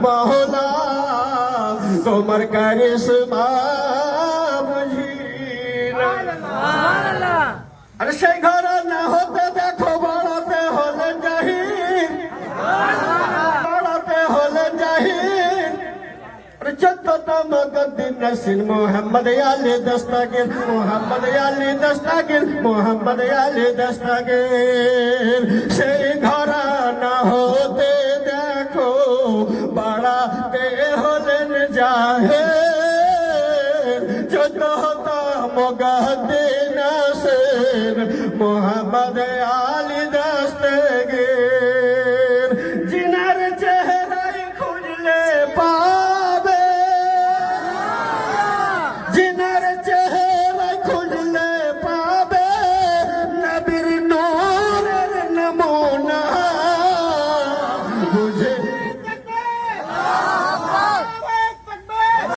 মহলা তোমার কারিশমা বুঝি না। আরে সেই ঘর না হতে দেখো বড়তে হলে জাহির, বড়তে হলে জাহির। আরে 14তম গদ্দিন নাসির মোহাম্মদ আলী দস্তগীর, মোহাম্মদ আলী দস্তগীর, মোহাম্মদ আলী দস্তগীর। সেই ঘর না হতে দেখো বাড়াতে হলেন জাহির। 14তম গদ্দিন নাসির মোহাম্মদ আলী দস্তগীর। জিনার চেহারাই খুঁজলে পাবে, জিনার চেহারাই খুঁজলে পাবে নবীর নূরের নমুনা। বুঝে